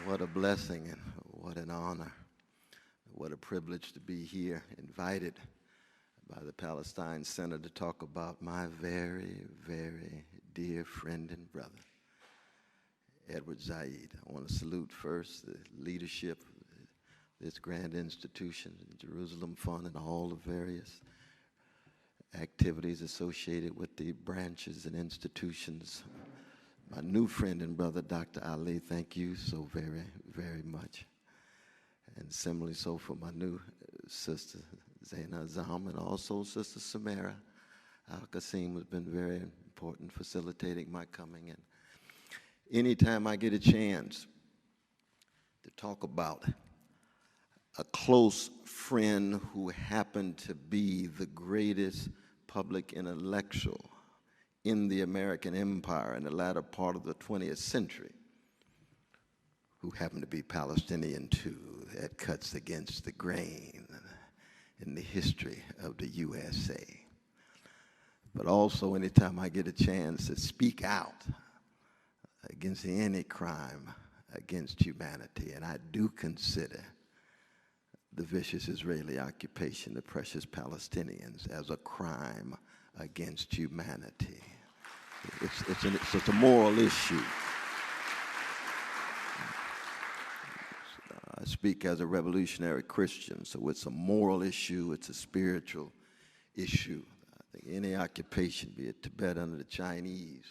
What a blessing and what an honor. What a privilege to be here, invited by the Palestine Center to talk about my very, very dear friend and brother, Edward Said. I want to salute first the leadership of this grand institution, the Jerusalem Fund, and all the various activities associated with the branches and institutions. My new friend and brother, Dr. Ali, thank you so very, very much. And similarly so for my new sister, Zaina Azam, and also Sister Samara Al-Qasim has been very important facilitating my coming. And anytime I get a chance to talk about a close friend who happened to be the greatest public intellectual in the American empire in the latter part of the 20th century, who happened to be Palestinian too, that cuts against the grain in the history of the USA. But also anytime I get a chance to speak out against any crime against humanity, and I do consider the vicious Israeli occupation of precious Palestinians as a crime against humanity. It's a moral issue. I speak as a revolutionary Christian, so it's a moral issue, it's a spiritual issue. I think any occupation, be it Tibet under the Chinese,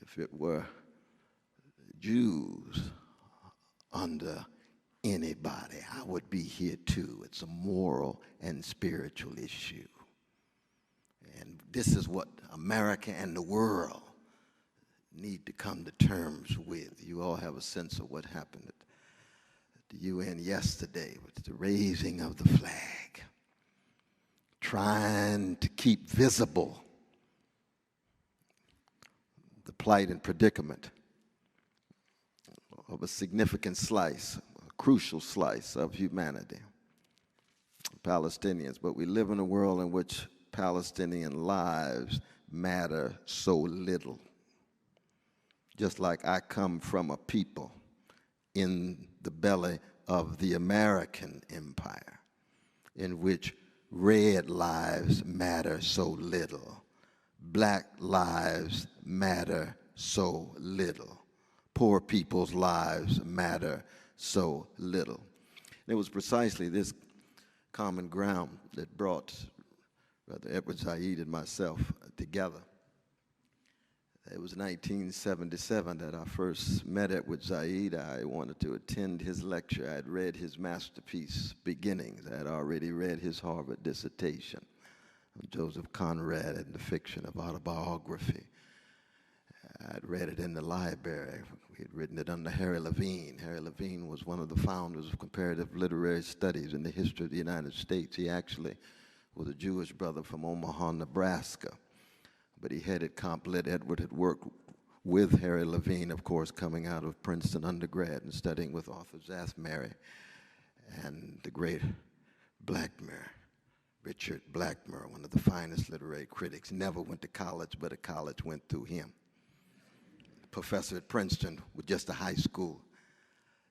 if it were Jews under anybody, I would be here too. It's a moral and spiritual issue. And this is what America and the world need to come to terms with. You all have a sense of what happened at the UN yesterday with the raising of the flag, trying to keep visible the plight and predicament of a significant slice, a crucial slice of humanity, Palestinians. But we live in a world in which Palestinian lives matter so little. Just like I come from a people in the belly of the American empire in which red lives matter so little, black lives matter so little, poor people's lives matter so little. And it was precisely this common ground that brought Brother Edward Said and myself together. It was 1977 that I first met Edward Said. I wanted to attend his lecture. I had read his masterpiece, Beginnings. I had already read his Harvard dissertation on Joseph Conrad and the fiction of autobiography. I had read it in the library. We had written it under Harry Levine. Harry Levine was one of the founders of comparative literary studies in the history of the United States. He actually was a Jewish brother from Omaha, Nebraska. But he headed Comp Lit. Edward had worked with Harry Levine, of course, coming out of Princeton undergrad and studying with Arthur Zathmary and the great Blackmer, Richard Blackmer, one of the finest literary critics. Never went to college, but a college went through him. Professor at Princeton with just a high school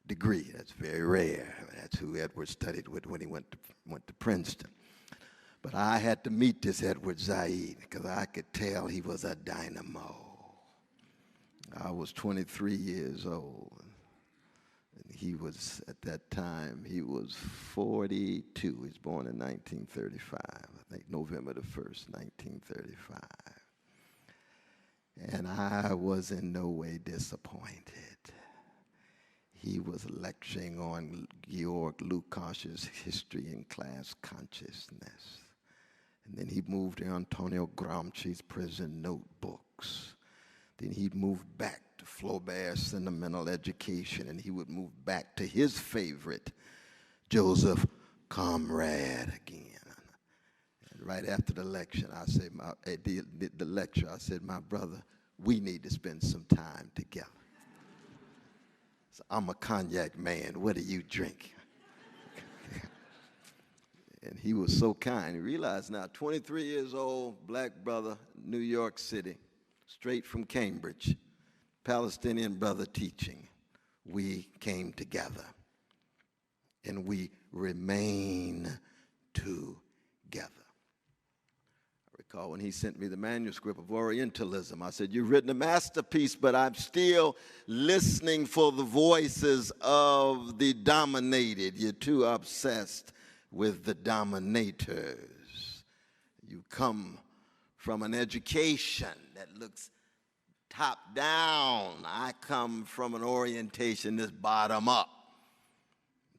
degree. That's very rare. That's who Edward studied with when he went to Princeton. But I had to meet this Edward Said because I could tell he was a dynamo. I was 23 years old. And he was, at that time, he was 42. He was born in 1935, I think November the 1st, 1935. And I was in no way disappointed. He was lecturing on Georg Lukács's History in Class Consciousness. And then he moved to Antonio Gramsci's Prison Notebooks. Then he'd move back to Flaubert's Sentimental Education, and he would move back to his favorite, Joseph Conrad again. And right after the lecture, I said, I said, my brother, we need to spend some time together. So I'm a cognac man. What do you drink? And he was so kind. He realized now, 23 years old, black brother, New York City, straight from Cambridge, Palestinian brother teaching. we came together, and we remain together. I recall when he sent me the manuscript of Orientalism, I said, "You've written a masterpiece, but I'm still listening for the voices of the dominated. You're too obsessed with the dominators. You come from an education that looks top down. I come from an orientation that's bottom up.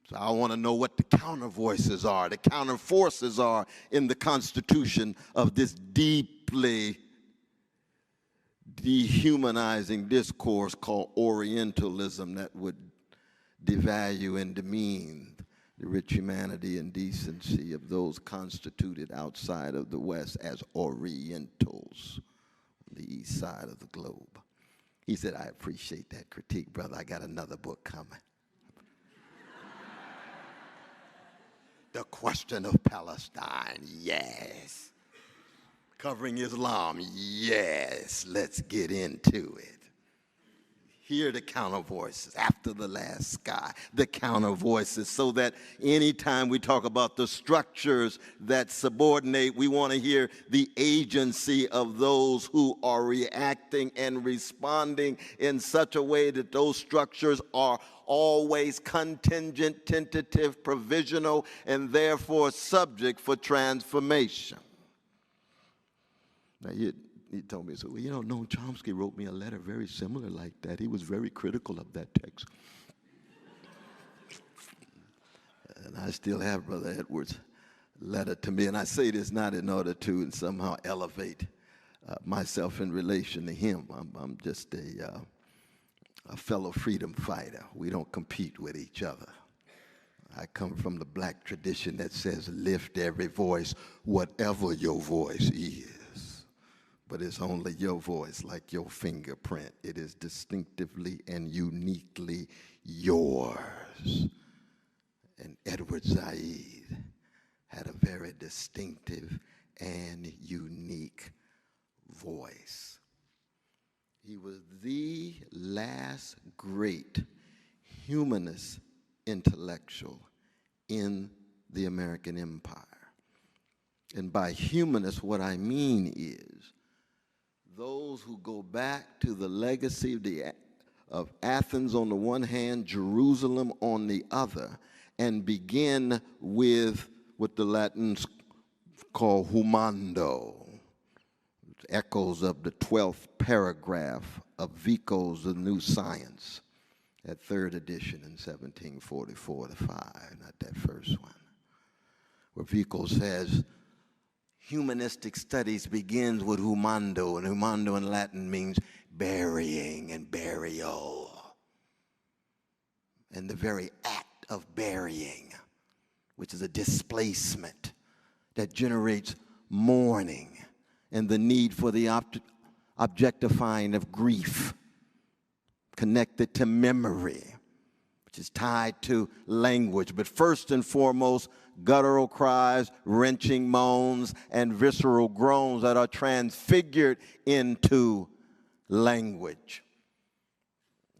So I want to know what the counter voices are, the counter forces are in the constitution of this deeply dehumanizing discourse called Orientalism that would devalue and demean the rich humanity and decency of those constituted outside of the West as Orientals on the east side of the globe." He said, "I appreciate that critique, brother. I got another book coming. The Question of Palestine, yes. Covering Islam, yes. Let's get into it." Hear the counter voices after the last sky, the counter voices, so that anytime we talk about the structures that subordinate, we want to hear the agency of those who are reacting and responding in such a way that those structures are always contingent, tentative, provisional, and therefore subject for transformation. Now, he told me, so, "Well, you know, Noam Chomsky wrote me a letter very similar like that. He was very critical of that text." And I still have Brother Edwards' letter to me. And I say this not in order to somehow elevate myself in relation to him. I'm just a fellow freedom fighter. We don't compete with each other. I come from the black tradition that says, lift every voice, whatever your voice is. But it's only your voice, like your fingerprint. It is distinctively and uniquely yours. And Edward Said had a very distinctive and unique voice. He was the last great humanist intellectual in the American empire. And by humanist, what I mean is those who go back to the legacy of Athens on the one hand, Jerusalem on the other, and begin with what the Latins call humando, echoes of the 12th paragraph of Vico's The New Science, that third edition in 1744-5, not that first one, where Vico says, humanistic studies begins with humando, and humando in Latin means burying and burial. And the very act of burying, which is a displacement that generates mourning and the need for the objectifying of grief, connected to memory, which is tied to language, but first and foremost, guttural cries, wrenching moans, and visceral groans that are transfigured into language.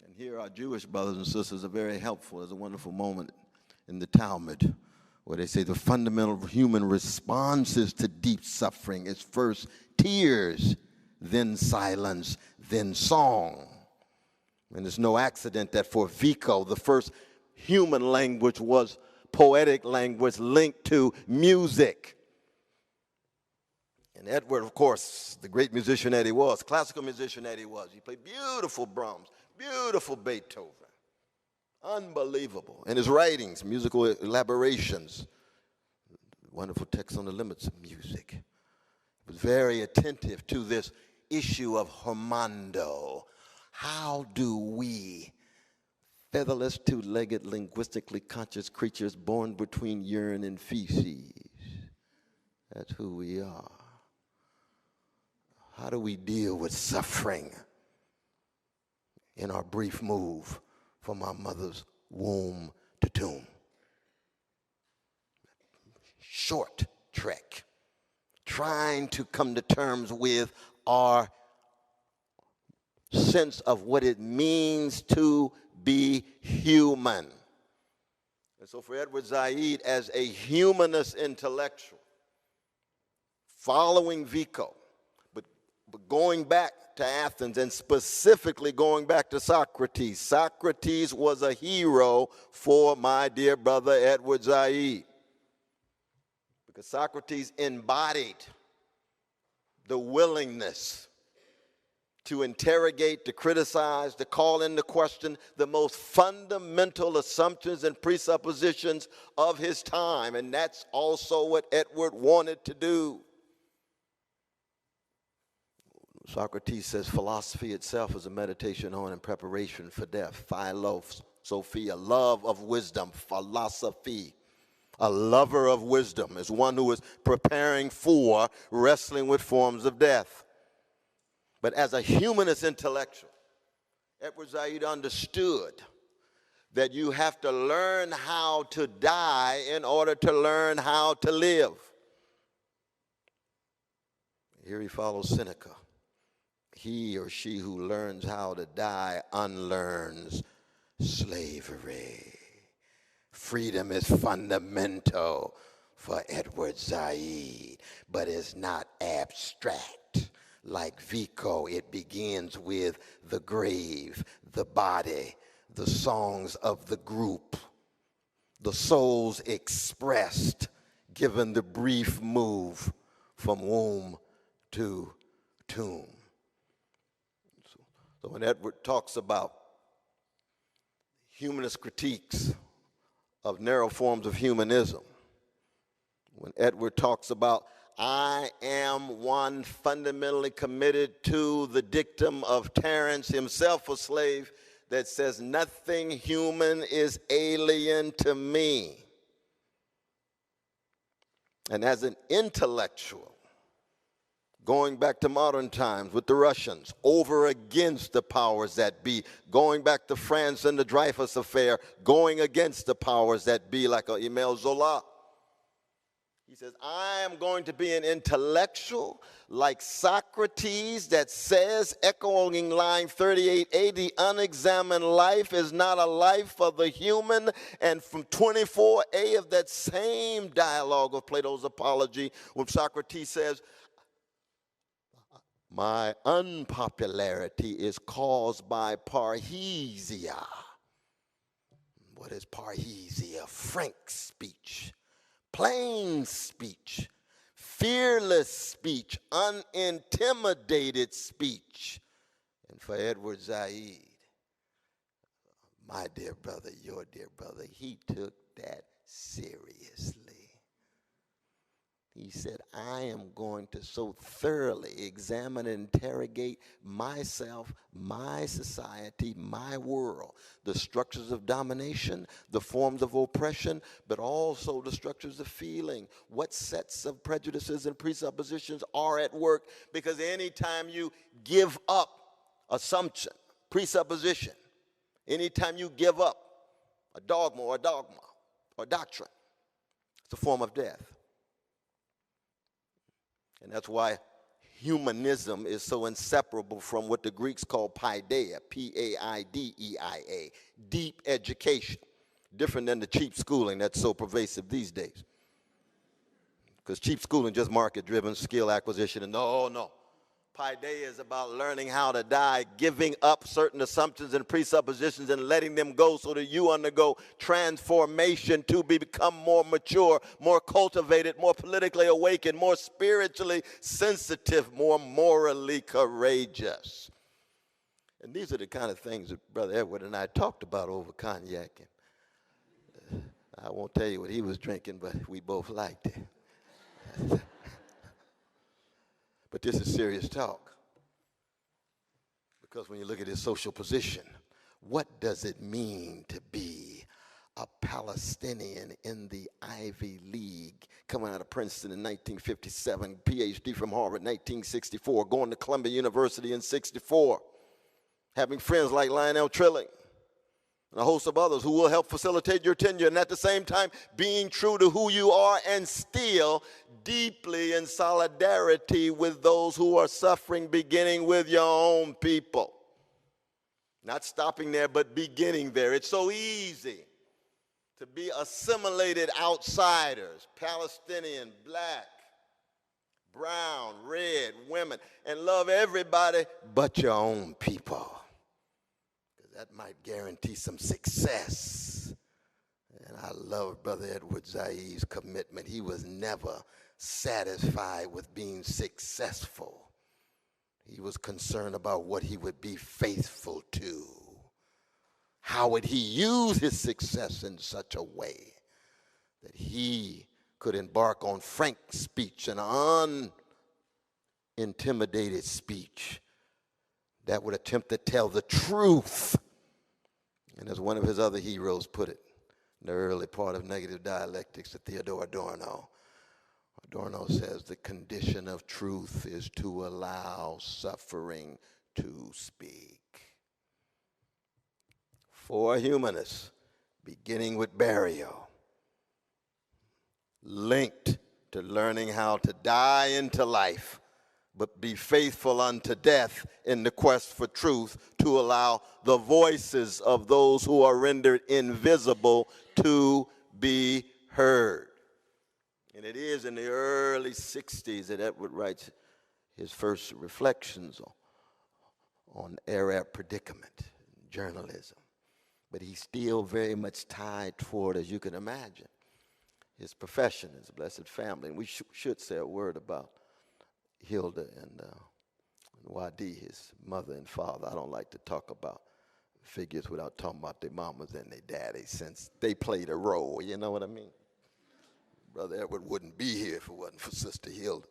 And here our Jewish brothers and sisters are very helpful. There's a wonderful moment in the Talmud where they say the fundamental human responses to deep suffering is first tears, then silence, then song. And it's no accident that for Vico, the first human language was poetic language linked to music. And Edward, of course, the great musician that he was, classical musician that he was, he played beautiful Brahms, beautiful Beethoven, unbelievable. And his writings, musical elaborations, wonderful text on the limits of music. He was very attentive to this issue of humando. How do we, featherless, two-legged, linguistically conscious creatures born between urine and feces, that's who we are. How do we deal with suffering in our brief move from our mother's womb to tomb? Short trek, trying to come to terms with our sense of what it means to be human. And so for Edward Said, as a humanist intellectual, following Vico, but going back to Athens and specifically going back to Socrates. Socrates was a hero for my dear brother Edward Said, because Socrates embodied the willingness to interrogate, to criticize, to call into question the most fundamental assumptions and presuppositions of his time. And that's also what Edward wanted to do. Socrates says philosophy itself is a meditation on and preparation for death. Philo, Sophia, love of wisdom, philosophy. A lover of wisdom is one who is preparing for wrestling with forms of death. But as a humanist intellectual, Edward Said understood that you have to learn how to die in order to learn how to live. Here he follows Seneca. He or she who learns how to die unlearns slavery. Freedom is fundamental for Edward Said, but it's not abstract. Like Vico, it begins with the grave, the body, the songs of the group, the souls expressed, given the brief move from womb to tomb. So when Edward talks about humanist critiques of narrow forms of humanism, when Edward talks about I am one fundamentally committed to the dictum of Terence, himself a slave, that says nothing human is alien to me. And as an intellectual, going back to modern times with the Russians, over against the powers that be, going back to France and the Dreyfus affair, going against the powers that be, like Emile Zola. He says, I am going to be an intellectual like Socrates that says, echoing line 38a, the unexamined life is not a life for the human. And from 24a of that same dialogue of Plato's Apology, when Socrates says, my unpopularity is caused by parrhesia. What is parrhesia? Frank speech. Plain speech, fearless speech, unintimidated speech. And for Edward Said, my dear brother, your dear brother, he took that seriously. He said, I am going to so thoroughly examine and interrogate myself, my society, my world, the structures of domination, the forms of oppression, but also the structures of feeling. What sets of prejudices and presuppositions are at work? Because anytime you give up assumption, presupposition, anytime you give up a dogma or doctrine, it's a form of death. And that's why humanism is so inseparable from what the Greeks call paideia, P-A-I-D-E-I-A, deep education, different than the cheap schooling that's so pervasive these days. Because cheap schooling just market-driven skill acquisition, and no. Paideia is about learning how to die, giving up certain assumptions and presuppositions and letting them go so that you undergo transformation to become more mature, more cultivated, more politically awakened, more spiritually sensitive, more morally courageous. And these are the kind of things that Brother Edward and I talked about over cognac. And I won't tell you what he was drinking, but we both liked it. But this is serious talk, because when you look at his social position, what does it mean to be a Palestinian in the Ivy League, coming out of Princeton in 1957, PhD from Harvard 1964, going to Columbia University in 64, having friends like Lionel Trilling, and a host of others who will help facilitate your tenure, and at the same time being true to who you are and still deeply in solidarity with those who are suffering, beginning with your own people. Not stopping there, but beginning there. It's so easy to be assimilated outsiders, Palestinian, black, brown, red, women, and love everybody but your own people. Because that might guarantee some success. And I love Brother Edward Said's commitment. He was never satisfied with being successful. He was concerned about what he would be faithful to. How would he use his success in such a way that he could embark on frank speech and unintimidated speech that would attempt to tell the truth. And as one of his other heroes put it in the early part of Negative Dialectics, to Theodore Adorno, Adorno says the condition of truth is to allow suffering to speak. For a humanist, beginning with burial, linked to learning how to die into life, but be faithful unto death in the quest for truth, to allow the voices of those who are rendered invisible to be heard. And it is in the early 60s that Edward writes his first reflections on Arab predicament, journalism. But he's still very much tied toward, as you can imagine, his profession, his blessed family. And we should say a word about Hilda and Wadi, his mother and father. I don't like to talk about figures without talking about their mamas and their daddies, since they played a role, you know what I mean? Brother Edward wouldn't be here if it wasn't for Sister Hilda,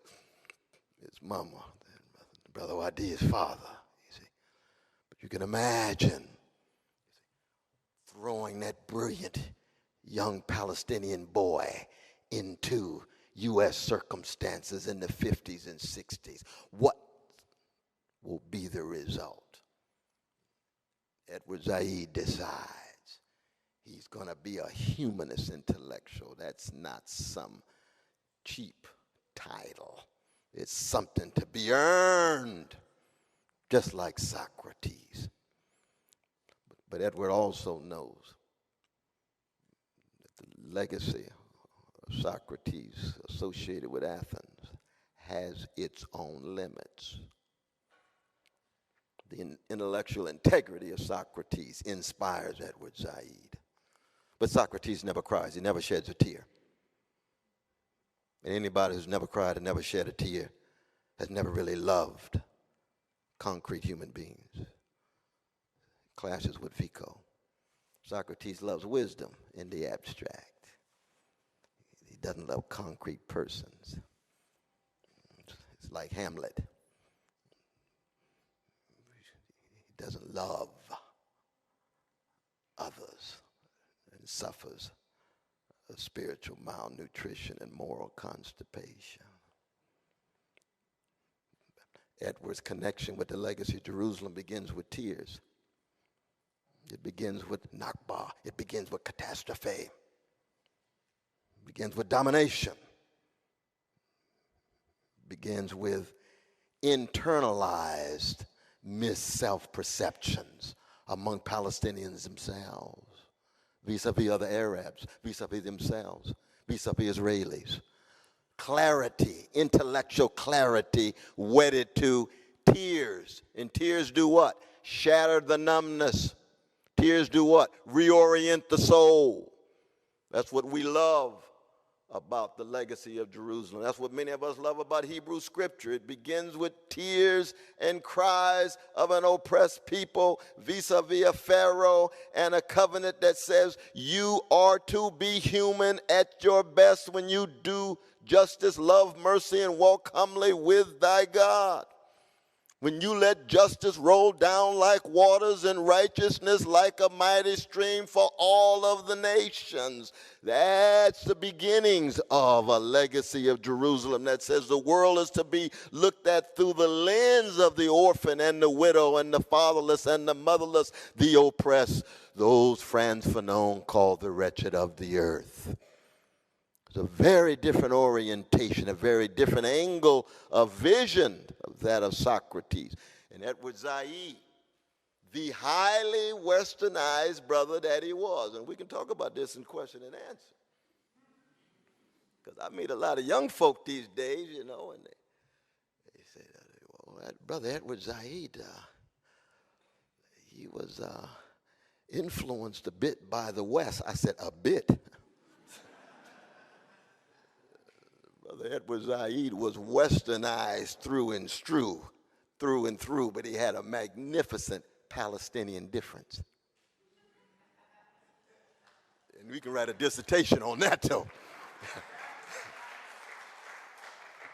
his mama, and Brother Wadi, his father, you see. But you can imagine throwing that brilliant young Palestinian boy into U.S. circumstances in the 50s and 60s. What will be the result? Edward Said decides he's going to be a humanist intellectual. That's not some cheap title. It's something to be earned, just like Socrates. But Edward also knows that the legacy of Socrates associated with Athens has its own limits. The intellectual integrity of Socrates inspires Edward Said. But Socrates never cries. He never sheds a tear. And anybody who's never cried and never shed a tear has never really loved concrete human beings. Clashes with Vico. Socrates loves wisdom in the abstract. He doesn't love concrete persons. It's like Hamlet. He doesn't love others and suffers of spiritual malnutrition and moral constipation. Edward's connection with the legacy of Jerusalem begins with tears. It begins with Nakba. It begins with catastrophe. It begins with domination. It begins with internalized mis-self-perceptions among Palestinians themselves, vis-a-vis other Arabs, vis-a-vis themselves, vis-a-vis Israelis. Clarity, intellectual clarity wedded to tears. And tears do what? Shatter the numbness. Tears do what? Reorient the soul. That's what we love about the legacy of Jerusalem. That's what many of us love about Hebrew scripture. It begins with tears and cries of an oppressed people vis-a-vis a Pharaoh, and a covenant that says you are to be human at your best when you do justice, love, mercy, and walk humbly with thy God. When you let justice roll down like waters and righteousness like a mighty stream for all of the nations. That's the beginnings of a legacy of Jerusalem that says the world is to be looked at through the lens of the orphan and the widow and the fatherless and the motherless, the oppressed, those Frantz Fanon called the wretched of the earth. It's a very different orientation, a very different angle of vision of that of Socrates. And Edward Said the highly westernized brother that he was. And we can talk about this in question and answer. Because I meet a lot of young folk these days, you know, and they say, well, that brother Edward Said, he was influenced a bit by the West. I said, a bit? Brother Edward Said was westernized through and through, but he had a magnificent Palestinian difference. And we can write a dissertation on that, too.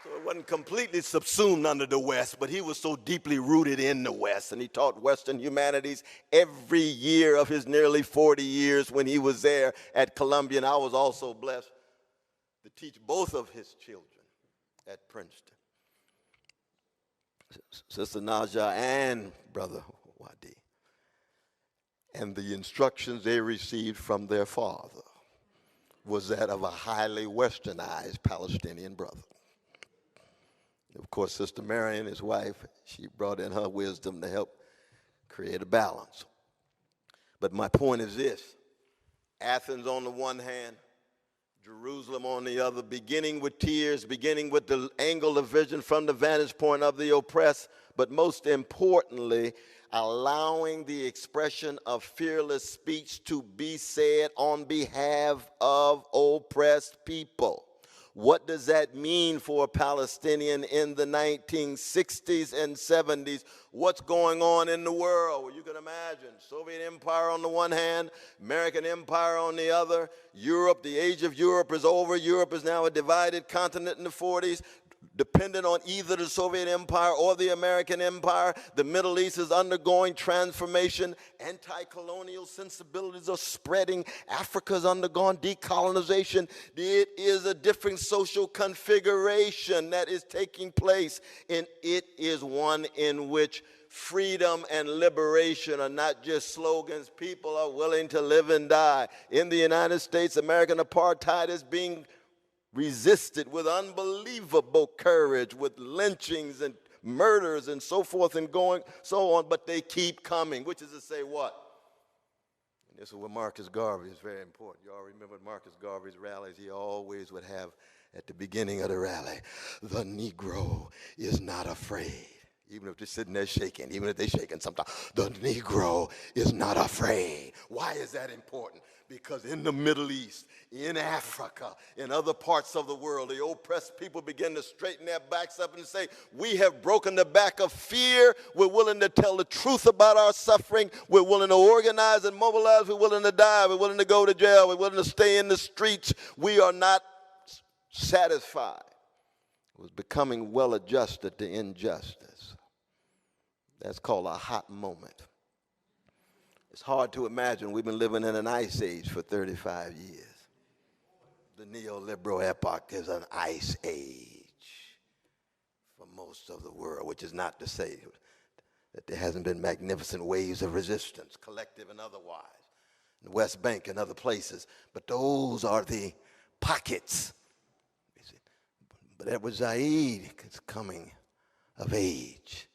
So it wasn't completely subsumed under the West, but he was so deeply rooted in the West, and he taught Western humanities every year of his nearly 40 years when he was there at Columbia. And I was also blessed to teach both of his children at Princeton, Sister Naja and Brother Wadi. And the instructions they received from their father was that of a highly westernized Palestinian brother. Of course, Sister Marion, his wife, she brought in her wisdom to help create a balance. But my point is this: Athens on the one hand, Jerusalem on the other, beginning with tears, beginning with the angle of vision from the vantage point of the oppressed, but most importantly, allowing the expression of fearless speech to be said on behalf of oppressed people. What does that mean for a Palestinian in the 1960s and 70s? What's going on in the world? Well, you can imagine Soviet Empire on the one hand, American Empire on the other. Europe, the age of Europe is over. Europe is now a divided continent in the 40s. Dependent on either the Soviet Empire or the American Empire. The Middle East is undergoing transformation. Anti-colonial sensibilities are spreading. Africa's undergone decolonization. It is a different social configuration that is taking place, and it is one in which freedom and liberation are not just slogans. People are willing to live and die. In the United States, American apartheid is being resisted with unbelievable courage, with lynchings and murders and so forth and so on, but they keep coming, which is to say what? And this is where Marcus Garvey is very important. You all remember Marcus Garvey's rallies. He always would have at the beginning of the rally, the Negro is not afraid. Even if they're sitting there shaking, even if they're shaking sometimes, the Negro is not afraid. Why is that important? Because in the Middle East, in Africa, in other parts of the world, the oppressed people begin to straighten their backs up and say, we have broken the back of fear. We're willing to tell the truth about our suffering. We're willing to organize and mobilize. We're willing to die. We're willing to go to jail. We're willing to stay in the streets. We are not satisfied with becoming well adjusted to injustice. That's called a hot moment. It's hard to imagine. We've been living in an ice age for 35 years. The neoliberal epoch is an ice age for most of the world, which is not to say that there hasn't been magnificent waves of resistance, collective and otherwise, in the West Bank and other places. But those are the pockets. But Edward Said is coming of age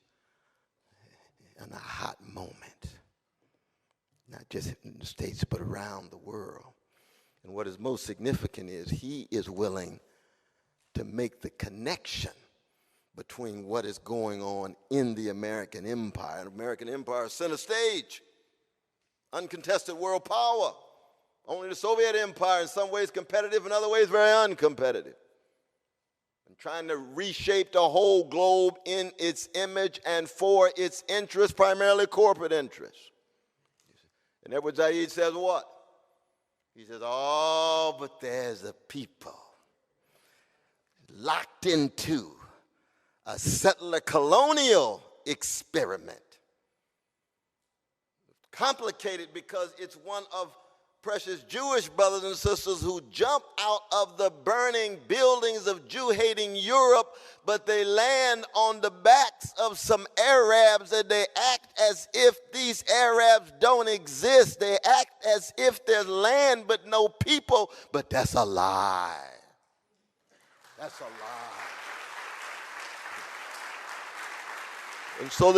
in a hot moment. Not just in the States, but around the world. And what is most significant is he is willing to make the connection between what is going on in the American empire. The American empire is center stage, uncontested world power. Only the Soviet empire in some ways competitive, in other ways very uncompetitive. And trying to reshape the whole globe in its image and for its interests, primarily corporate interests. And Edward Said says what? He says, oh, but there's a people locked into a settler colonial experiment. Complicated because it's one of precious Jewish brothers and sisters who jump out of the burning buildings of Jew-hating Europe, but they land on the backs of some Arabs, and they act as if these Arabs don't exist. They act as if there's land but no people, but that's a lie. That's a lie. And so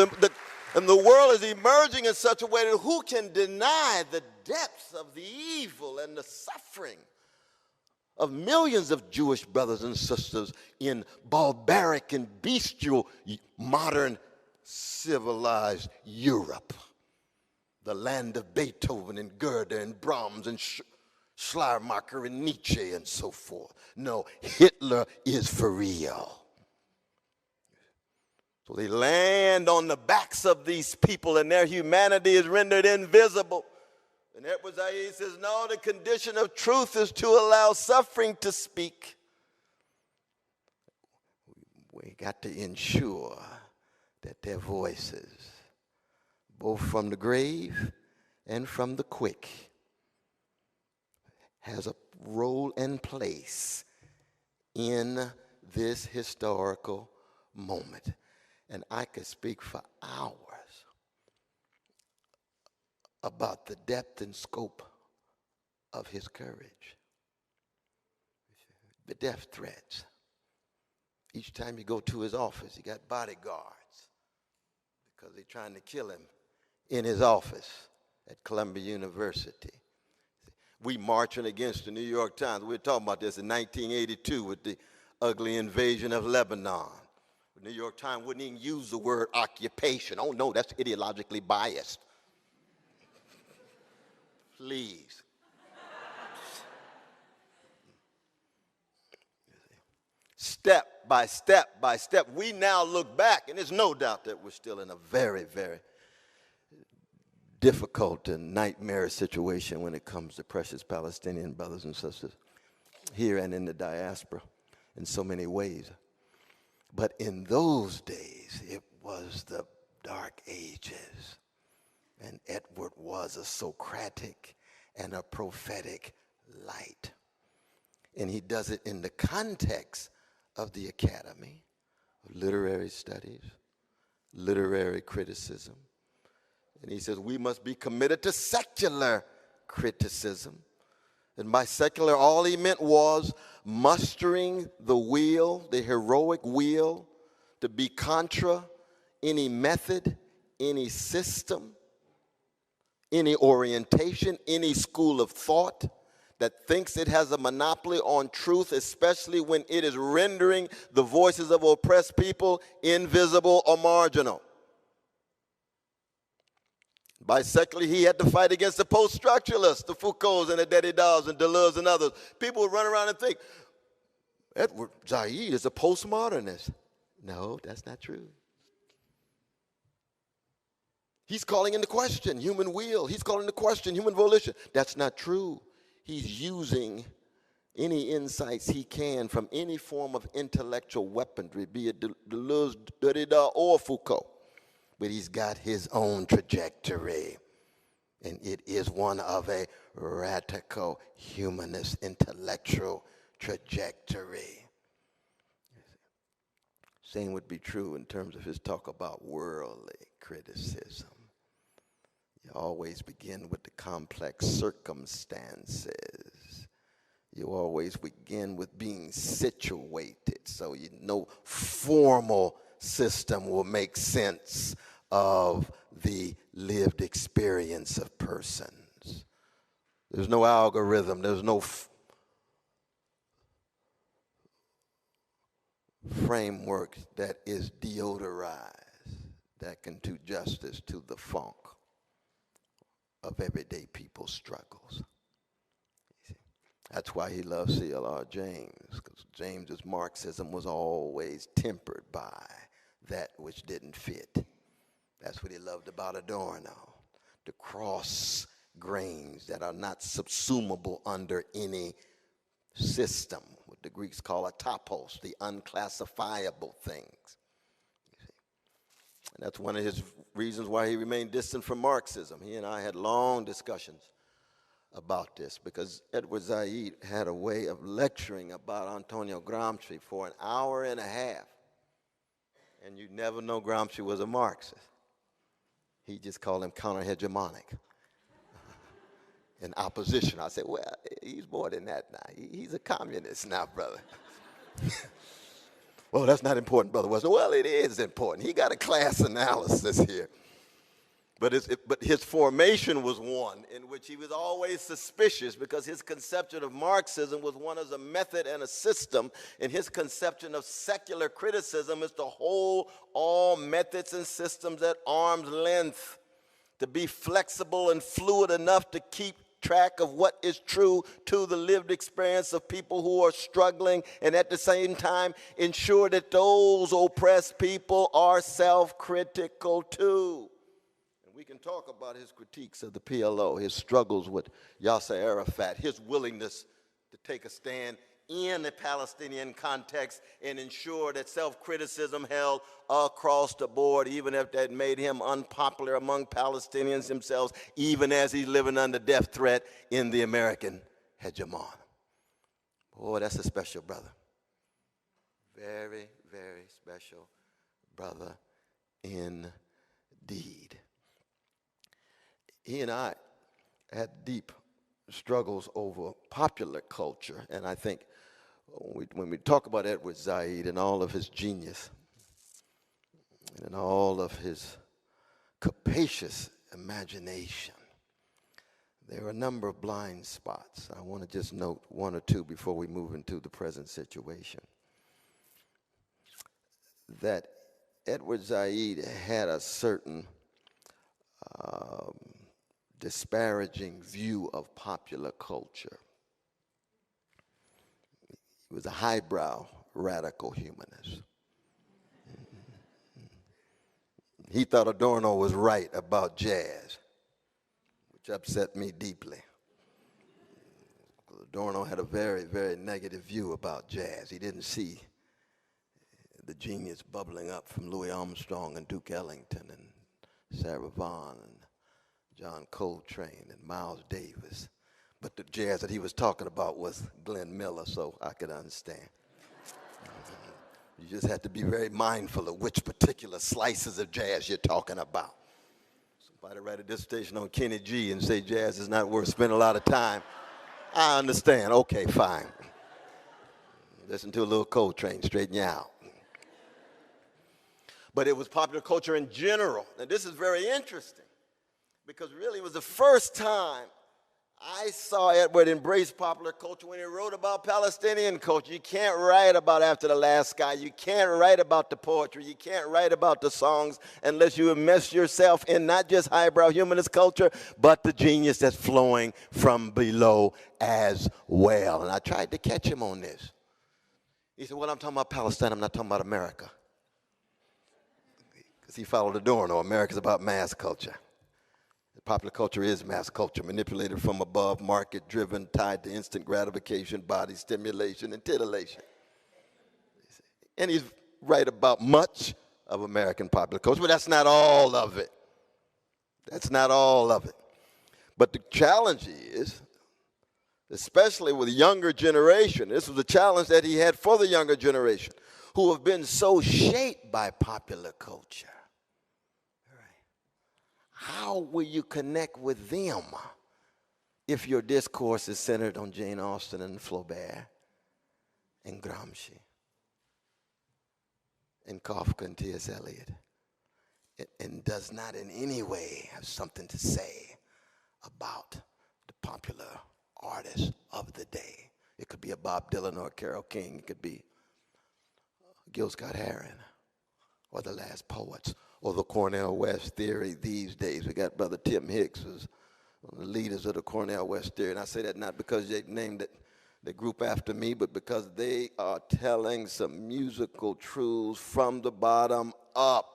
And the world is emerging in such a way that who can deny the depths of the evil and the suffering of millions of Jewish brothers and sisters in barbaric and bestial modern civilized Europe, the land of Beethoven and Goethe and Brahms and Schleiermacher and Nietzsche and so forth. No, Hitler is for real. So they land on the backs of these people and their humanity is rendered invisible. And Edward Said says, no, the condition of truth is to allow suffering to speak. We got to ensure that their voices, both from the grave and from the quick, has a role and place in this historical moment. And I could speak for hours about the depth and scope of his courage. The death threats. Each time you go to his office, he got bodyguards because they're trying to kill him in his office at Columbia University. We marching against the New York Times. We were talking about this in 1982 with the ugly invasion of Lebanon. The New York Times wouldn't even use the word occupation. Oh no, that's ideologically biased. Please. Step by step by step, we now look back, and there's no doubt that we're still in a very, very difficult and nightmare situation when it comes to precious Palestinian brothers and sisters here and in the diaspora in so many ways. But in those days, it was the dark ages. And Edward was a Socratic and a prophetic light. And he does it in the context of the Academy of Literary Studies, literary criticism. And he says we must be committed to secular criticism. And by secular, all he meant was mustering the will, the heroic will, to be contra any method, any system, any orientation, any school of thought that thinks it has a monopoly on truth, especially when it is rendering the voices of oppressed people invisible or marginal. By secular, he had to fight against the post-structuralists, the Foucaults and the Derridas and Deleuze and others. People would run around and think, Edward Said is a postmodernist. No, that's not true. He's calling into question human will. He's calling into question human volition. That's not true. He's using any insights he can from any form of intellectual weaponry, be it Deleuze, Derrida, or Foucault. But he's got his own trajectory, and it is one of a radical humanist intellectual trajectory. Same would be true in terms of his talk about worldly criticism. You always begin with the complex circumstances. You always begin with being situated, so you know formal system will make sense of the lived experience of persons. There's no algorithm, there's no framework that is deodorized that can do justice to the funk of everyday people's struggles. That's why he loved C.L.R. James, because James's Marxism was always tempered by that which didn't fit. That's what he loved about Adorno, the cross grains that are not subsumable under any system, what the Greeks call a topos, the unclassifiable things. And that's one of his reasons why he remained distant from Marxism. He and I had long discussions about this, because Edward Said had a way of lecturing about Antonio Gramsci for an hour and a half. And you never know Gramsci was a Marxist. He just called him counter-hegemonic. In opposition. I said, well, he's more than that now. He's a communist now, brother. Well, that's not important, Brother West. Well, it is important. He got a class analysis here. But his formation was one in which he was always suspicious, because his conception of Marxism was one as a method and a system, and his conception of secular criticism is to hold all methods and systems at arm's length, to be flexible and fluid enough to keep track of what is true to the lived experience of people who are struggling, and at the same time ensure that those oppressed people are self-critical too. We can talk about his critiques of the PLO, his struggles with Yasser Arafat, his willingness to take a stand in the Palestinian context and ensure that self-criticism held across the board, even if that made him unpopular among Palestinians themselves, even as he's living under death threat in the American hegemon. Boy, that's a special brother. Very, very special brother indeed. He and I had deep struggles over popular culture, and I think when we talk about Edward Said and all of his genius and all of his capacious imagination, there are a number of blind spots. I want to just note one or two before we move into the present situation. That Edward Said had a certain disparaging view of popular culture. He was a highbrow radical humanist. He thought Adorno was right about jazz, which upset me deeply. Adorno had a very, very negative view about jazz. He didn't see the genius bubbling up from Louis Armstrong and Duke Ellington and Sarah Vaughan and John Coltrane and Miles Davis. But the jazz that he was talking about was Glenn Miller, so I could understand. You just have to be very mindful of which particular slices of jazz you're talking about. Somebody write a dissertation on Kenny G and say jazz is not worth spending a lot of time. I understand. Okay, fine. Listen to a little Coltrane, straighten you out. But it was popular culture in general. And this is very interesting, because really it was the first time I saw Edward embrace popular culture when he wrote about Palestinian culture. You can't write about After the Last Sky. You can't write about the poetry. You can't write about the songs unless you immerse yourself in not just highbrow humanist culture, but the genius that's flowing from below as well. And I tried to catch him on this. He said, well, I'm talking about Palestine. I'm not talking about America. Because he followed Adorno. America's about mass culture. Popular culture is mass culture, manipulated from above, market-driven, tied to instant gratification, body stimulation, and titillation. And he's right about much of American popular culture, but that's not all of it. That's not all of it. But the challenge is, especially with the younger generation, this was a challenge that he had for the younger generation, who have been so shaped by popular culture. How will you connect with them if your discourse is centered on Jane Austen and Flaubert and Gramsci and Kafka and T.S. Eliot, and does not in any way have something to say about the popular artists of the day? It could be a Bob Dylan or a Carole King. It could be Gil Scott-Heron or the Last Poets, or the Cornel West theory these days. We got Brother Tim Hicks, who's one of the leaders of the Cornel West theory. And I say that not because they named the group after me, but because they are telling some musical truths from the bottom up,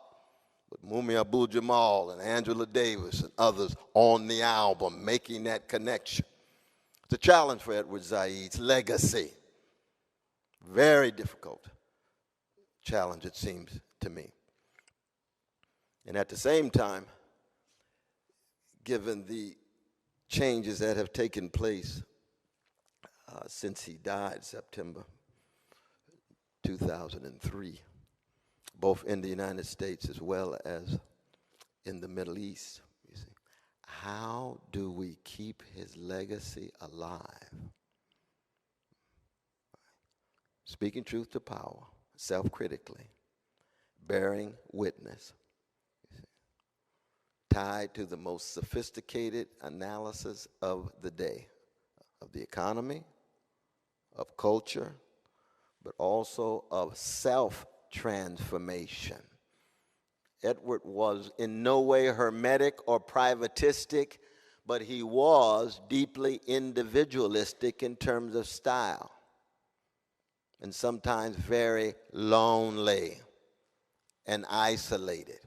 with Mumia Abu-Jamal and Angela Davis and others on the album, making that connection. It's a challenge for Edward Said's legacy. Very difficult challenge, it seems to me. And at the same time, given the changes that have taken place since he died, September 2003, both in the United States as well as in the Middle East, you see, how do we keep his legacy alive? Speaking truth to power, self-critically, bearing witness, tied to the most sophisticated analysis of the day, of the economy, of culture, but also of self-transformation. Edward was in no way hermetic or privatistic, but he was deeply individualistic in terms of style, and sometimes very lonely and isolated.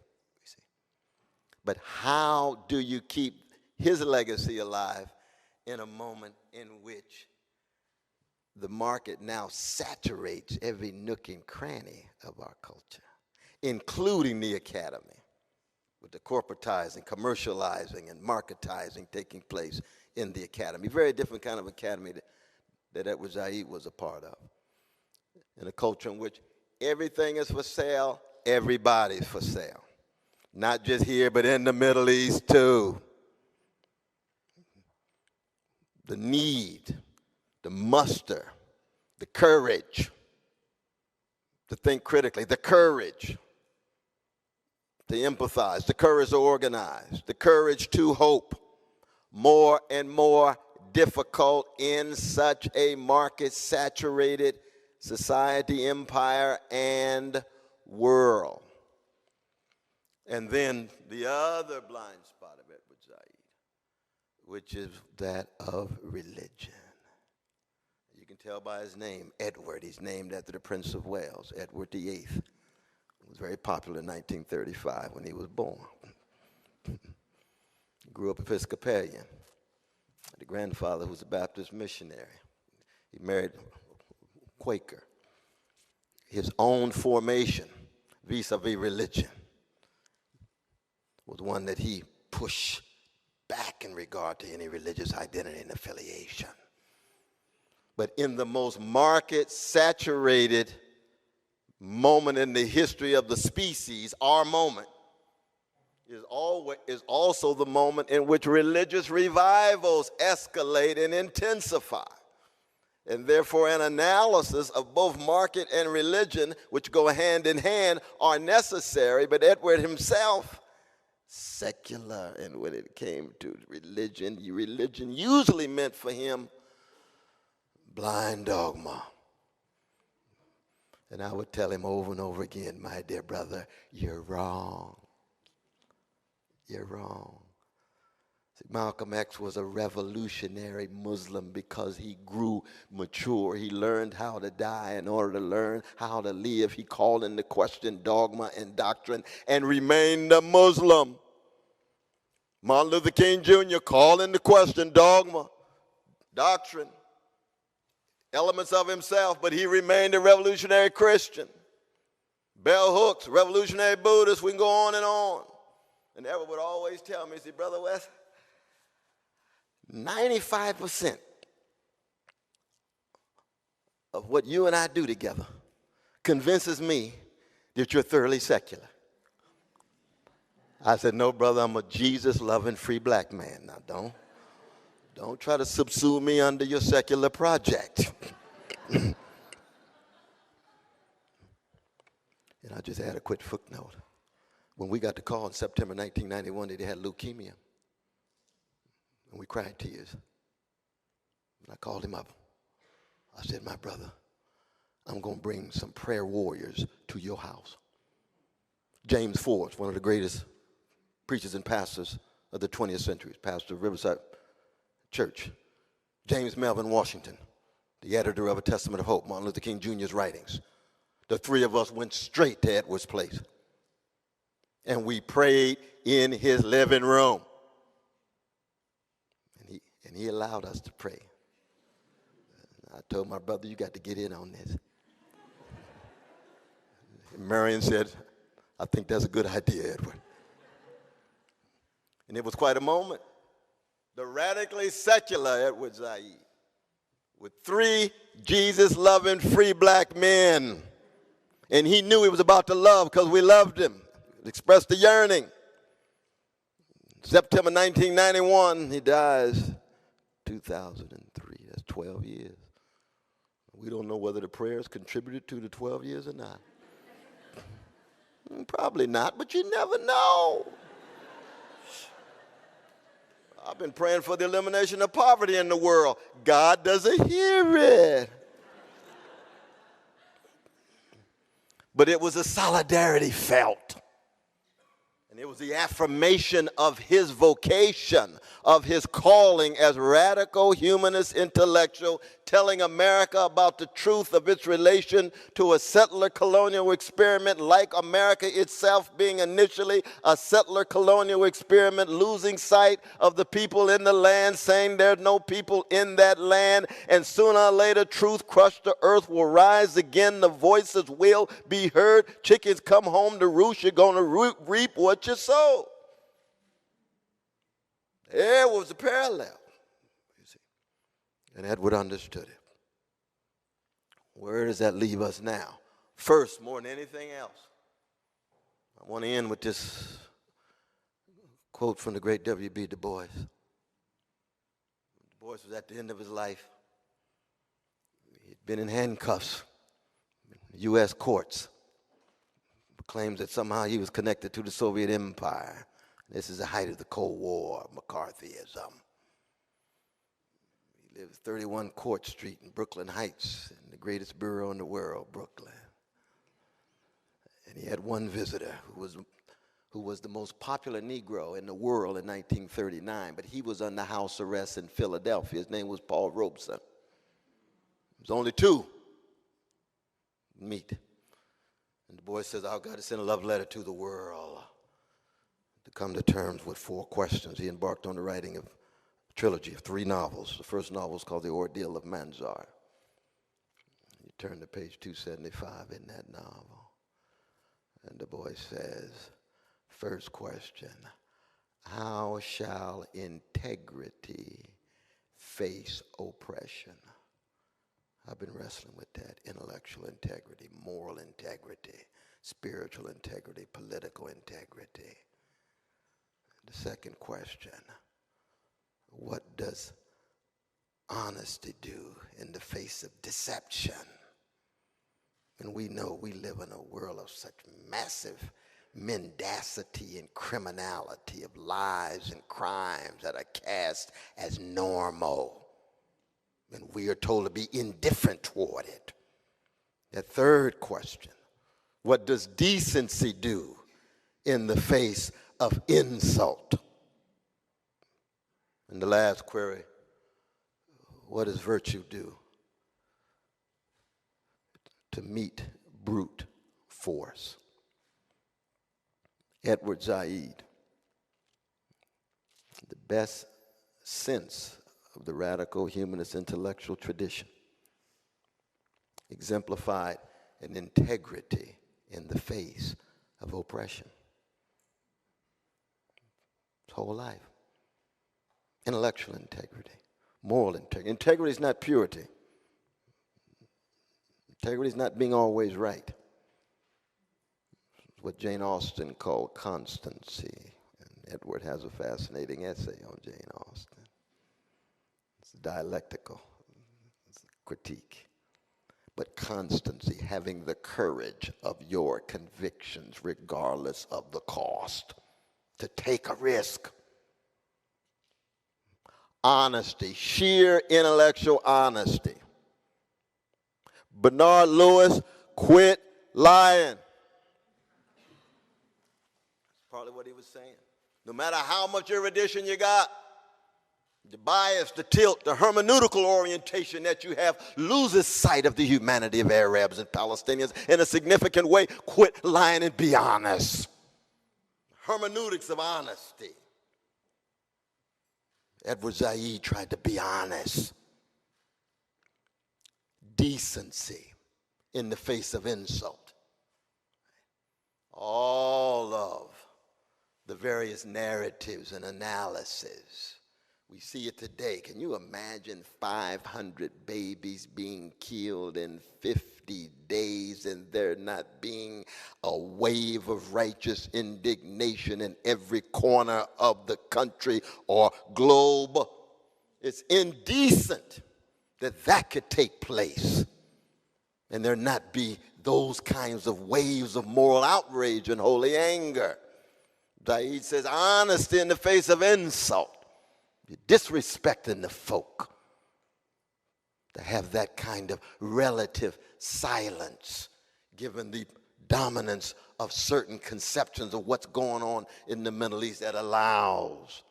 But how do you keep his legacy alive in a moment in which the market now saturates every nook and cranny of our culture, including the academy, with the corporatizing, commercializing, and marketizing taking place in the academy? Very different kind of academy that Edward Said was a part of. In a culture in which everything is for sale, everybody's for sale. Not just here, but in the Middle East too. The need, the muster, the courage to think critically, the courage to empathize, the courage to organize, the courage to hope, more and more difficult in such a market-saturated society, empire, and world. And then the other blind spot of Edward Said, which is that of religion. You can tell by his name, Edward. He's named after the Prince of Wales, Edward VIII. He was very popular in 1935 when he was born. He grew up Episcopalian. The grandfather was a Baptist missionary. He married a Quaker. His own formation vis-a-vis religion was one that he pushed back in regard to any religious identity and affiliation. But in the most market-saturated moment in the history of the species, our moment is also the moment in which religious revivals escalate and intensify. And therefore, an analysis of both market and religion, which go hand in hand, are necessary. But Edward himself, secular, and when it came to religion usually meant for him blind dogma. And I would tell him over and over again, my dear brother, you're wrong. You're wrong. See, Malcolm X was a revolutionary Muslim because he grew mature. He learned how to die in order to learn how to live. He called into question dogma and doctrine and remained a Muslim. Martin Luther King Jr. called into question dogma, doctrine, elements of himself, but he remained a revolutionary Christian. Bell Hooks, revolutionary Buddhist, we can go on and on. And Edward would always tell me, he said, Brother West, 95% of what you and I do together convinces me that you're thoroughly secular. I said, no, brother, I'm a Jesus-loving free black man. Now, don't try to subsume me under your secular project. And I just add a quick footnote. When we got the call in September 1991 that he had leukemia, and we cried tears, and I called him up. I said, my brother, I'm going to bring some prayer warriors to your house. James Ford, one of the greatest preachers and pastors of the 20th century, pastor of Riverside Church. James Melvin Washington, the editor of A Testament of Hope, Martin Luther King Jr.'s writings. The three of us went straight to Edward's place. And we prayed in his living room. And he allowed us to pray. I told my brother, you got to get in on this. And Marion said, I think that's a good idea, Edward. And it was quite a moment. The radically secular Edward Said, with three Jesus-loving free black men. And he knew he was about to love because we loved him. Expressed the yearning. September 1991, he dies. 2003, that's 12 years. We don't know whether the prayers contributed to the 12 years or not. Probably not, but you never know. I've been praying for the elimination of poverty in the world. God doesn't hear it. But it was a solidarity felt. And it was the affirmation of his vocation, of his calling as radical humanist intellectual, telling America about the truth of its relation to a settler colonial experiment, like America itself being initially a settler colonial experiment, losing sight of the people in the land, saying there's no people in that land, and sooner or later truth crushed to earth will rise again, the voices will be heard, chickens come home to roost, you're going to reap what you sow. There was a parallel, you see, and Edward understood it. Where does that leave us now? First, more than anything else, I want to end with this quote from the great W.B. Du Bois. Du Bois was at the end of his life. He'd been in handcuffs in U.S. courts. Claims that somehow he was connected to the Soviet Empire. This is the height of the Cold War, McCarthyism. He lived 31 Court Street in Brooklyn Heights, in the greatest borough in the world, Brooklyn. And he had one visitor who was the most popular Negro in the world in 1939, but he was under house arrest in Philadelphia. His name was Paul Robeson. There's only two meet. And Du Bois says, I've got to send a love letter to the world to come to terms with 4 questions. He embarked on the writing of a trilogy of 3 novels. The first novel is called The Ordeal of Manzar. You turn to page 275 in that novel. And Du Bois says, first question, how shall integrity face oppression? I've been wrestling with that. Intellectual integrity, moral integrity, spiritual integrity, political integrity. The second question, what does honesty do in the face of deception? And we know we live in a world of such massive mendacity and criminality, of lies and crimes that are cast as normal. And we are told to be indifferent toward it. The third question, what does decency do in the face of insult? And the last query, what does virtue do to meet brute force? Edward Said, the best sense of the radical humanist intellectual tradition, exemplified an integrity in the face of oppression. His whole life. Intellectual integrity, moral integrity. Integrity is not purity. Integrity is not being always right. It's what Jane Austen called constancy. And Edward has a fascinating essay on Jane Austen. Dialectical, it's a critique. But constancy, having the courage of your convictions regardless of the cost, to take a risk. Honesty, sheer intellectual honesty. Bernard Lewis, quit lying. That's probably what he was saying. No matter how much erudition you got, the bias, the tilt, the hermeneutical orientation that you have loses sight of the humanity of Arabs and Palestinians in a significant way. Quit lying and be honest. Hermeneutics of honesty. Edward Said tried to be honest. Decency in the face of insult. All of the various narratives and analyses. We see it today. Can you imagine 500 babies being killed in 50 days and there not being a wave of righteous indignation in every corner of the country or globe? It's indecent that that could take place and there not be those kinds of waves of moral outrage and holy anger. Said says honesty in the face of insult. You're disrespecting the folk to have that kind of relative silence, given the dominance of certain conceptions of what's going on in the Middle East that allows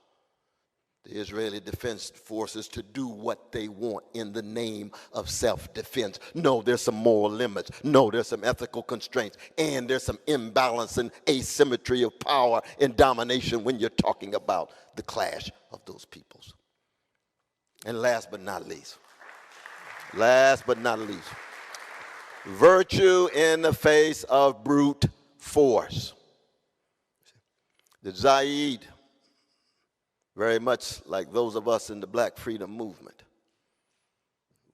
the Israeli Defense Forces to do what they want in the name of self-defense. No, there's some moral limits. No, there's some ethical constraints. And there's some imbalance and asymmetry of power and domination when you're talking about the clash of those peoples. And last but not least, virtue in the face of brute force. The Zaid, very much like those of us in the Black Freedom Movement,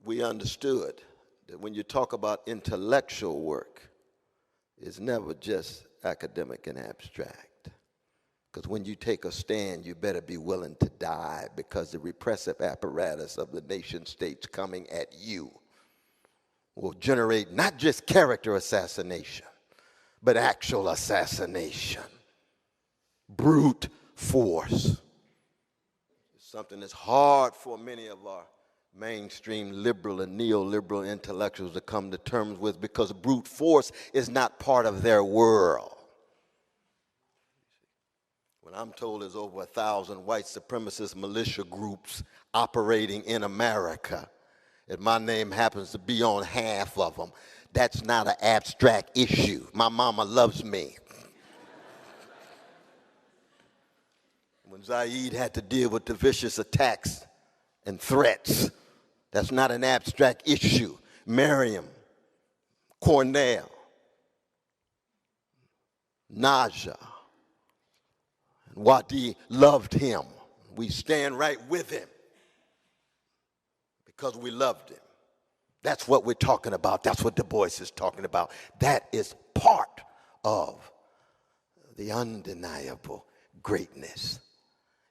we understood that when you talk about intellectual work, it's never just academic and abstract. Because when you take a stand, you better be willing to die, because the repressive apparatus of the nation states coming at you will generate not just character assassination, but actual assassination. Brute force. Something that's hard for many of our mainstream liberal and neoliberal intellectuals to come to terms with, because brute force is not part of their world. When I'm told there's over 1,000 white supremacist militia groups operating in America, and my name happens to be on half of them, that's not an abstract issue. My mama loves me. When Zaid had to deal with the vicious attacks and threats, that's not an abstract issue. Miriam, Cornel, Naja, and Wadi loved him. We stand right with him because we loved him. That's what we're talking about. That's what Du Bois is talking about. That is part of the undeniable greatness.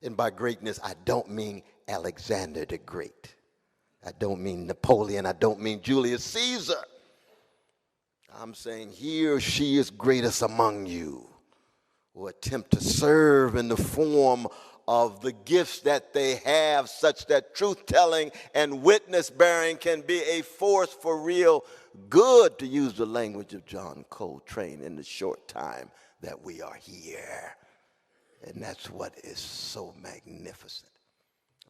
And by greatness, I don't mean Alexander the Great. I don't mean Napoleon. I don't mean Julius Caesar. I'm saying he or she is greatest among you, who attempt to serve in the form of the gifts that they have, such that truth-telling and witness-bearing can be a force for real good, to use the language of John Coltrane, in the short time that we are here. And that's what is so magnificent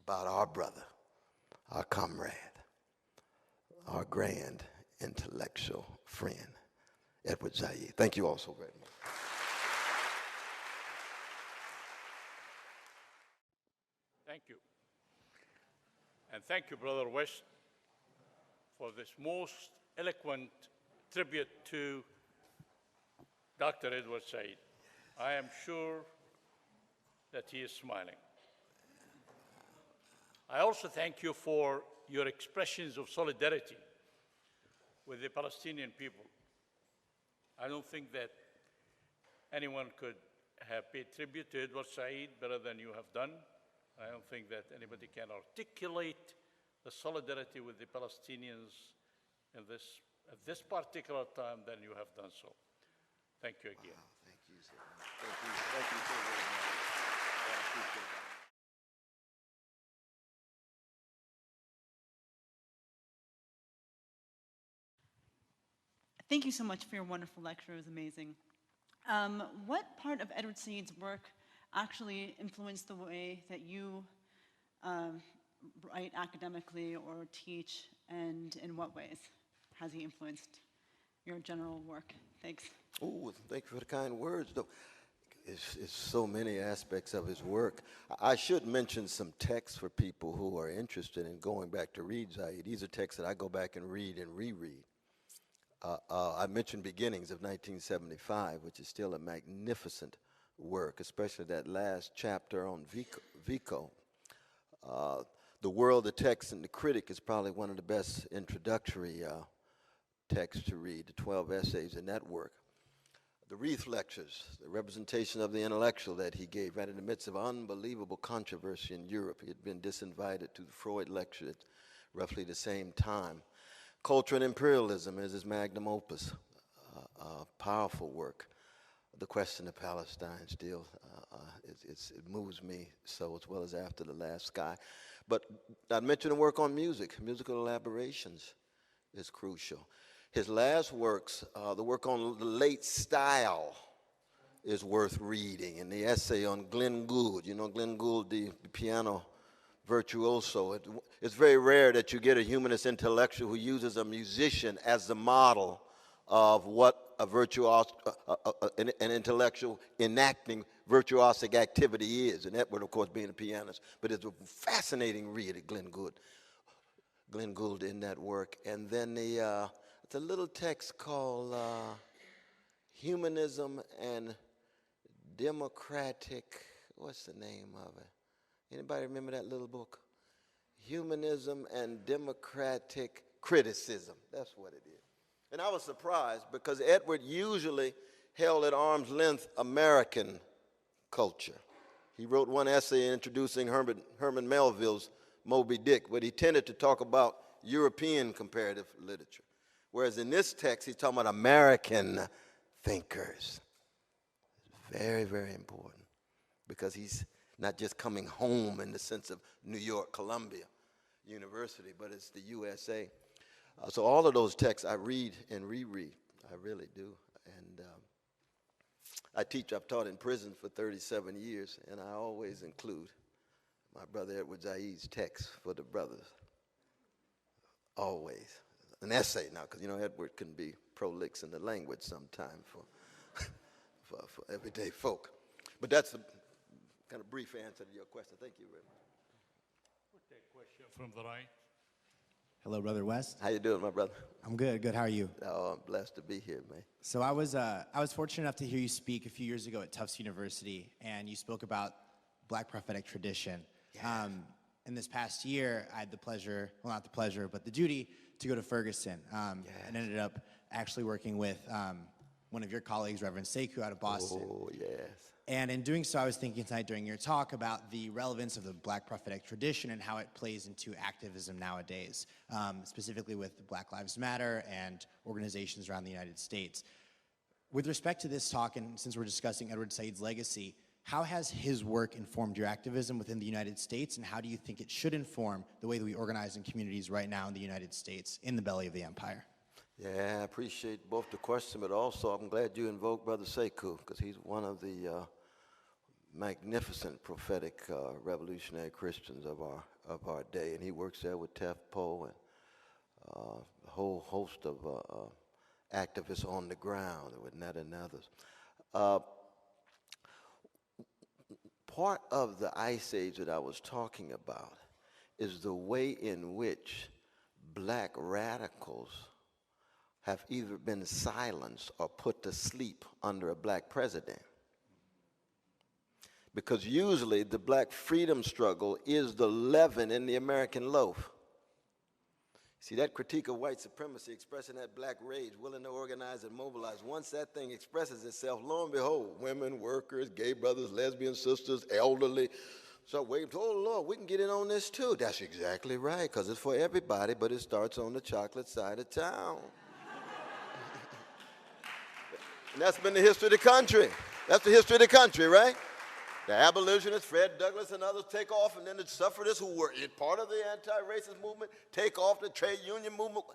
about our brother, our comrade, our grand intellectual friend, Edward Zaid. Thank you all so very much. Thank you. And thank you, Brother West, for this most eloquent tribute to Dr. Edward Said. I am sure that he is smiling. I also thank you for your expressions of solidarity with the Palestinian people. I don't think that anyone could have paid tribute to Edward Said better than you have done. I don't think that anybody can articulate the solidarity with the Palestinians at this particular time than you have done so. Thank you again. Wow, thank you, sir. Thank you so very much. I appreciate that. Thank you so much for your wonderful lecture. It was amazing. What part of Edward Said's work actually influenced the way that you write academically or teach, and in what ways has he influenced your general work? Thanks. Oh, thank you for the kind words, though. It's so many aspects of his work. I should mention some texts for people who are interested in going back to read Zaid. These are texts that I go back and read and reread. I mentioned Beginnings of 1975, which is still a magnificent work, especially that last chapter on Vico. The World, the Text, and the Critic is probably one of the best introductory texts to read, the 12 essays in that work. The Reith Lectures, the representation of the intellectual that he gave right in the midst of unbelievable controversy in Europe. He had been disinvited to the Freud lecture at roughly the same time. Culture and Imperialism is his magnum opus, powerful work. the question of Palestine still, it moves me so, as well as After the Last Sky. But I mentioned the work on music. Musical elaborations is crucial. His last works, the work on the late style, is worth reading. And the essay on Glenn Gould, you know Glenn Gould, the piano virtuoso. It's very rare that you get a humanist intellectual who uses a musician as the model of what a virtuoso, an intellectual enacting virtuosic activity is. And Edward, of course, being a pianist. But it's a fascinating read at Glenn Gould in that work. And then it's a little text called Humanism and Democratic, what's the name of it? Anybody remember that little book? Humanism and Democratic Criticism. That's what it is. And I was surprised because Edward usually held at arm's length American culture. He wrote one essay introducing Herman Melville's Moby Dick, but he tended to talk about European comparative literature. Whereas in this text, he's talking about American thinkers. Very, very important, because he's not just coming home in the sense of New York, Columbia University, but it's the USA. So all of those texts I read and reread. I really do. And I've taught in prison for 37 years, and I always include my brother Edward Zaid's text for the brothers. Always. An essay now, because, you know, Edward can be prolix in the language sometimes for everyday folk. But that's a kind of brief answer to your question. Thank you very much. We'll take a question from the right. Hello, Brother West. How you doing, my brother? I'm good. How are you? Oh, I'm blessed to be here, man. So I was fortunate enough to hear you speak a few years ago at Tufts University, and you spoke about Black prophetic tradition. Yeah. And this past year, I had the pleasure, well, not the pleasure, but the duty to go to Ferguson, and ended up actually working with one of your colleagues, Reverend Sekou, out of Boston. Oh, yes. And in doing so, I was thinking tonight during your talk about the relevance of the Black prophetic tradition and how it plays into activism nowadays, specifically with Black Lives Matter and organizations around the United States. With respect to this talk, and since we're discussing Edward Said's legacy, how has his work informed your activism within the United States, and how do you think it should inform the way that we organize in communities right now in the United States, in the belly of the empire? Yeah, I appreciate both the question, but also I'm glad you invoked Brother Sekou, because he's one of the magnificent prophetic revolutionary Christians of our day, and he works there with Tef Poe and a whole host of activists on the ground with Netta and others. Part of the Ice Age that I was talking about is the way in which Black radicals have either been silenced or put to sleep under a Black president. Because usually the Black freedom struggle is the leaven in the American loaf. See, that critique of white supremacy, expressing that Black rage, willing to organize and mobilize, once that thing expresses itself, lo and behold, women, workers, gay brothers, lesbian sisters, elderly, so wait, oh Lord, we can get in on this too. That's exactly right, because it's for everybody, but it starts on the chocolate side of town. And that's been the history of the country. That's the history of the country, right? The abolitionists, Fred Douglass and others, take off, and then the suffragists, who were part of the anti-racist movement, take off. The trade union movement.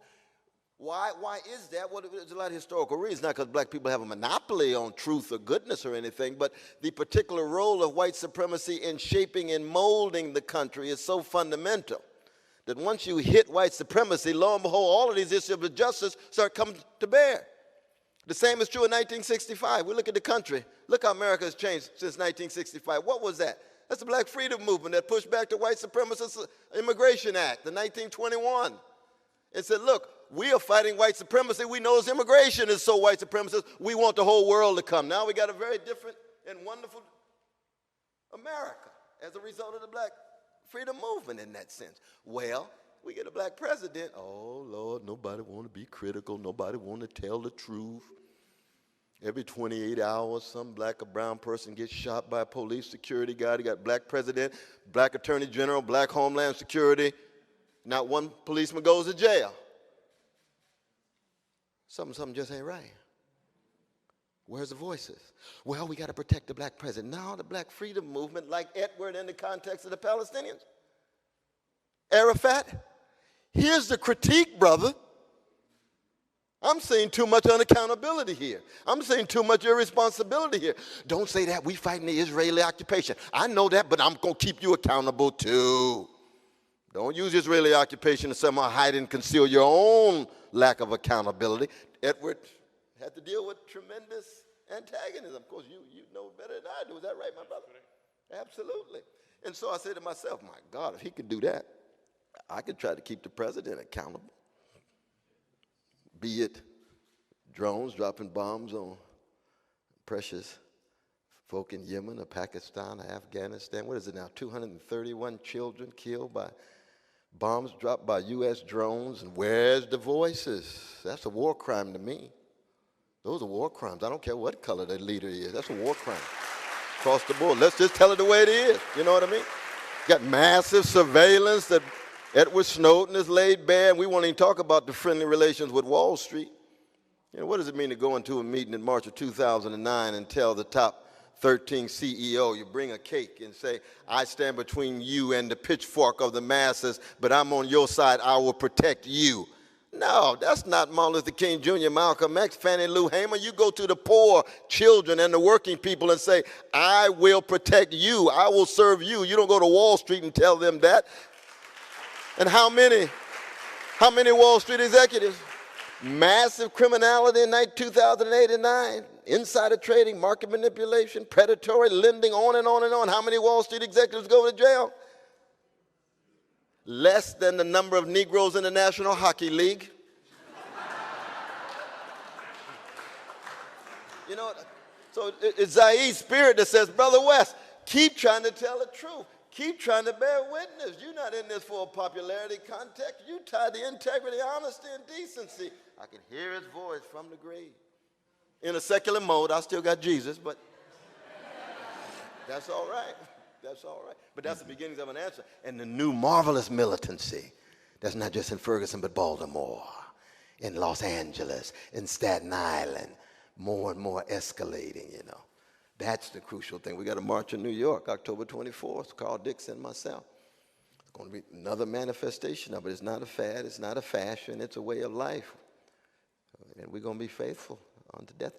Why is that? Well, there's a lot of historical reasons. Not because Black people have a monopoly on truth or goodness or anything, but the particular role of white supremacy in shaping and molding the country is so fundamental that once you hit white supremacy, lo and behold, all of these issues of justice start coming to bear. The same is true in 1965. We look at the country. Look how America has changed since 1965. What was that? That's the Black freedom movement that pushed back the white supremacist Immigration Act, the 1921. It said, look, we are fighting white supremacy. We know this immigration is so white supremacist. We want the whole world to come. Now we got a very different and wonderful America as a result of the Black freedom movement in that sense. Well, we get a Black president. Oh, Lord, nobody want to be critical. Nobody want to tell the truth. Every 28 hours, some Black or brown person gets shot by a police security guard. You got Black president, Black attorney general, Black homeland security. Not one policeman goes to jail. Something just ain't right. Where's the voices? Well, we got to protect the black president. Now the black freedom movement, like Edward in the context of the Palestinians. Arafat, here's the critique, brother. I'm seeing too much unaccountability here. I'm seeing too much irresponsibility here. Don't say that. We fighting the Israeli occupation. I know that, but I'm going to keep you accountable too. Don't use Israeli occupation to somehow hide and conceal your own lack of accountability. Edward had to deal with tremendous antagonism. Of course, you know better than I do. Is that right, my brother? Absolutely. And so I said to myself, my God, if he could do that, I could try to keep the president accountable. Be it drones dropping bombs on precious folk in Yemen or Pakistan or Afghanistan. What is it now? 231 children killed by bombs dropped by U.S. drones. And where's the voices? That's a war crime to me. Those are war crimes. I don't care what color the leader is. That's a war crime. Across the board. Let's just tell it the way it is. You know what I mean? Got massive surveillance that Edward Snowden has laid bare, and we won't even talk about the friendly relations with Wall Street. You know, what does it mean to go into a meeting in March of 2009 and tell the top 13 CEO, you bring a cake and say, I stand between you and the pitchfork of the masses, but I'm on your side, I will protect you. No, that's not Martin Luther King Jr., Malcolm X, Fannie Lou Hamer. You go to the poor, children, and the working people and say, I will protect you, I will serve you. You don't go to Wall Street and tell them that. And how many Wall Street executives? Massive criminality in 2008 and 9, insider trading, market manipulation, predatory lending, on and on and on. How many Wall Street executives go to jail? Less than the number of Negroes in the National Hockey League. You know, so it's Zaid's spirit that says, Brother West, keep trying to tell the truth. Keep trying to bear witness. You're not in this for a popularity context. You tied to integrity, honesty, and decency. I can hear his voice from the grave. In a secular mode, I still got Jesus, but that's all right. That's all right. But that's the beginnings of an answer. And the new marvelous militancy that's not just in Ferguson, but Baltimore, in Los Angeles, in Staten Island, more and more escalating, you know. That's the crucial thing. We got a march in New York, October 24th, Carl Dixon and myself. It's going to be another manifestation of it. It's not a fad. It's not a fashion. It's a way of life. And we're going to be faithful unto death.